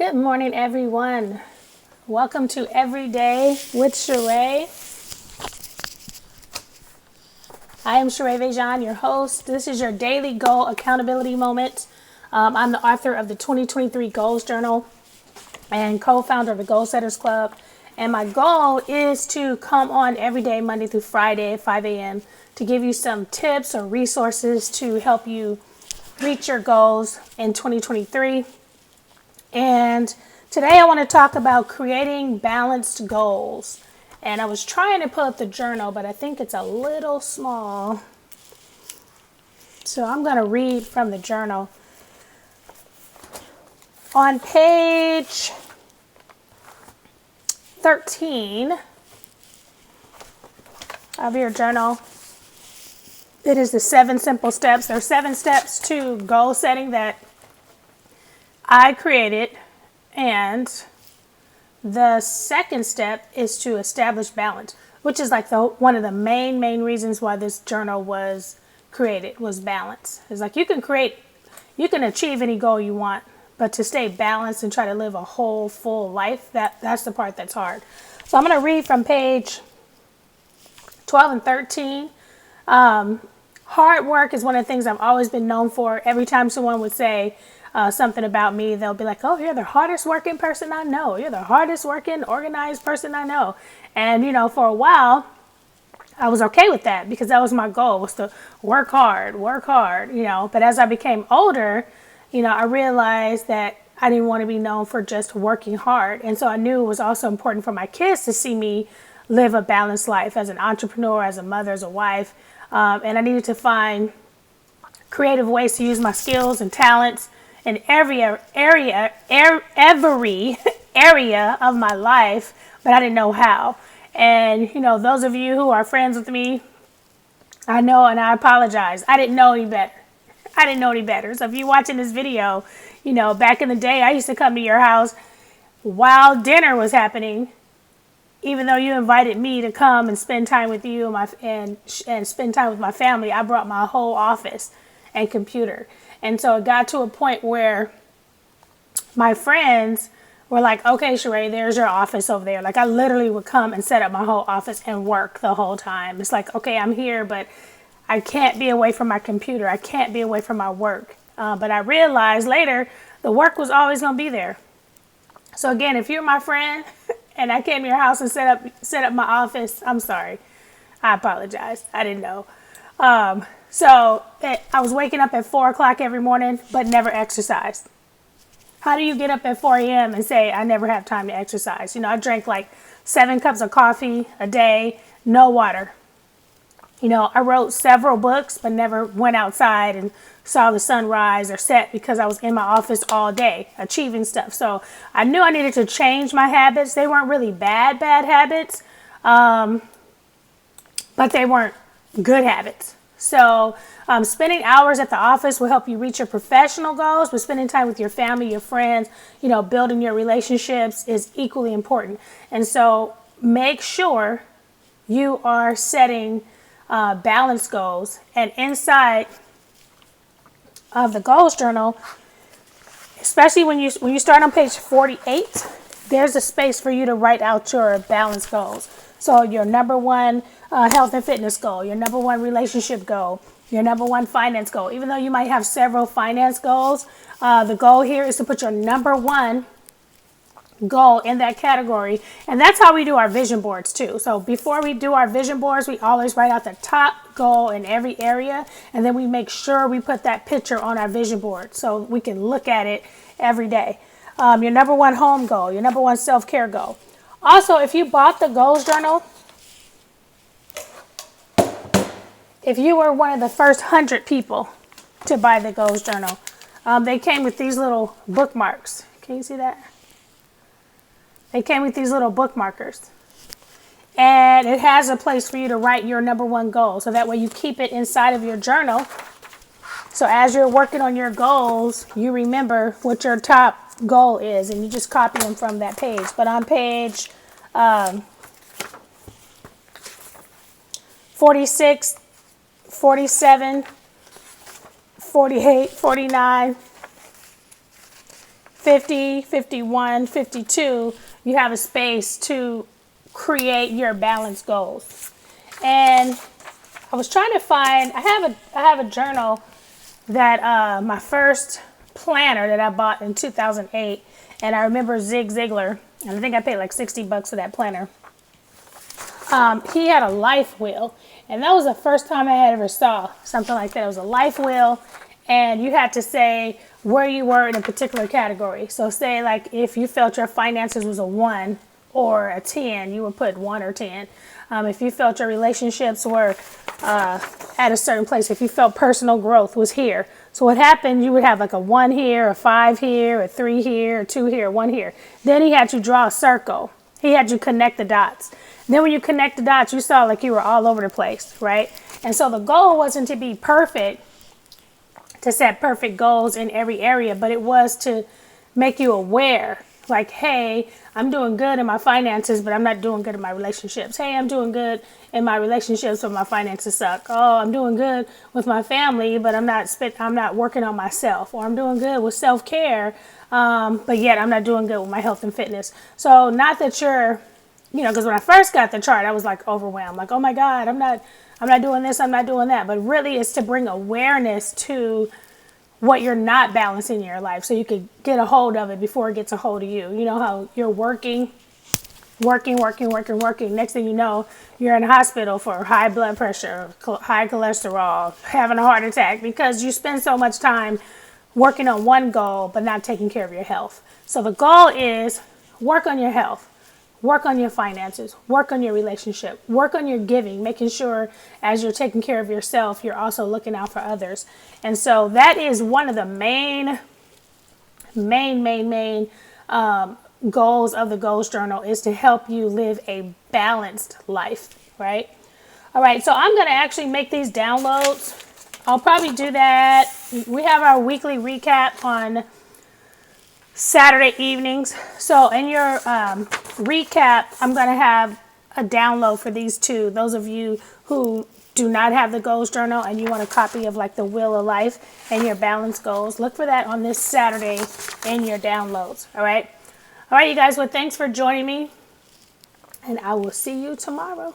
Good morning, everyone. Welcome to Everyday with Sheree. I am Sheree Vejan, your host. This is your daily goal accountability moment. I'm the author of the 2023 Goals Journal and co-founder of the Goal Setters Club. And my goal is to come on every day, Monday through Friday at 5 a.m. to give you some tips or resources to help you reach your goals in 2023. And today I want to talk about creating balanced goals. And I was trying to pull up the journal, but I think it's a little small. So I'm going to read from the journal. On page 13 of your journal, it is the 7 simple steps. There are 7 steps to goal setting that I created, and the second step is to establish balance, which is like one of the main reasons why this journal was created, was balance. It's like you can achieve any goal you want, but to stay balanced and try to live a whole full life, that's the part that's hard. So I'm going to read from page 12 and 13. Hard work is one of the things I've always been known for. Every time someone would say something about me, they'll be like, oh, you're the hardest working person I know. You're the hardest working, organized person I know. And, for a while, I was okay with that because that was my goal, was to work hard. But as I became older, I realized that I didn't want to be known for just working hard. And so I knew it was also important for my kids to see me live a balanced life as an entrepreneur, as a mother, as a wife. And I needed to find creative ways to use my skills and talents in every area of my life, but I didn't know how. And, those of you who are friends with me, I know, and I apologize. I didn't know any better. So if you're watching this video, back in the day, I used to come to your house while dinner was happening, even though you invited me to come and spend time with you and spend time with my family. I brought my whole office and computer. And so it got to a point where my friends were like, okay, Sheree, there's your office over there. Like I literally would come and set up my whole office and work the whole time. It's like, okay, I'm here, but I can't be away from my computer. I can't be away from my work. But I realized later the work was always going to be there. So again, if you're my friend and I came to your house and set up my office, I'm sorry. I apologize. I didn't know. So I was waking up at 4 o'clock every morning, but never exercised. How do you get up at 4 a.m. and say, I never have time to exercise? I drank like 7 cups of coffee a day, no water. I wrote several books, but never went outside and saw the sun rise or set because I was in my office all day achieving stuff. So I knew I needed to change my habits. They weren't really bad habits, but they weren't good habits. So spending hours at the office will help you reach your professional goals, but spending time with your family, your friends, building your relationships is equally important. And so make sure you are setting balanced goals. And inside of the goals journal, especially when you start on page 48, there's a space for you to write out your balanced goals. So your number one health and fitness goal, your number one relationship goal, your number one finance goal. Even though you might have several finance goals, the goal here is to put your number one goal in that category. And that's how we do our vision boards too. So before we do our vision boards, we always write out the top goal in every area. And then we make sure we put that picture on our vision board so we can look at it every day. Your number one home goal, your number one self-care goal. Also, if you bought the goals journal, if you were one of the first 100 people to buy the goals journal, they came with these little bookmarks. Can you see that? They came with these little bookmarkers. And it has a place for you to write your number one goal. So that way you keep it inside of your journal. So as you're working on your goals, you remember what your top goal is. And you just copy them from that page. But on page 46, 47, 48, 49, 50, 51, 52, you have a space to create your balanced goals. And I was trying to find, I have a journal that my first planner that I bought in 2008, and I remember Zig Ziglar, and I think I paid like $60 for that planner. He had a life wheel, and that was the first time I had ever saw something like that. It was a life wheel, and you had to say where you were in a particular category. So say like if you felt your finances was a 1 or a 10, you would put 1 or 10. If you felt your relationships were at a certain place, if you felt personal growth was here. So what happened, you would have like a 1 here, a 5 here, a 3 here, a 2 here, 1 here. Then he had you draw a circle. He had you connect the dots. Then when you connect the dots, you saw like you were all over the place, right? And so the goal wasn't to be perfect, to set perfect goals in every area, but it was to make you aware. Like, hey, I'm doing good in my finances, but I'm not doing good in my relationships. Hey, I'm doing good in my relationships, but my finances suck. Oh, I'm doing good with my family, but I'm not working on myself. Or I'm doing good with self-care, but yet I'm not doing good with my health and fitness. So not that you're, because when I first got the chart, I was like overwhelmed. Like, oh my God, I'm not doing this, I'm not doing that. But really it's to bring awareness to what you're not balancing in your life, so you could get a hold of it before it gets a hold of you. You know how you're working. Next thing you know, you're in a hospital for high blood pressure, high cholesterol, having a heart attack, because you spend so much time working on one goal but not taking care of your health. So the goal is work on your health. Work on your finances, work on your relationship, work on your giving, making sure as you're taking care of yourself, you're also looking out for others. And so that is one of the main goals of the Goals Journal, is to help you live a balanced life, right? All right, so I'm going to actually make these downloads. I'll probably do that. We have our weekly recap on Saturday evenings. So in your recap, I'm going to have a download for these two. Those of you who do not have the Goals Journal and you want a copy of like the Wheel of Life and your balanced goals, look for that on this Saturday in your downloads. All right, you guys. Well, thanks for joining me, and I will see you tomorrow.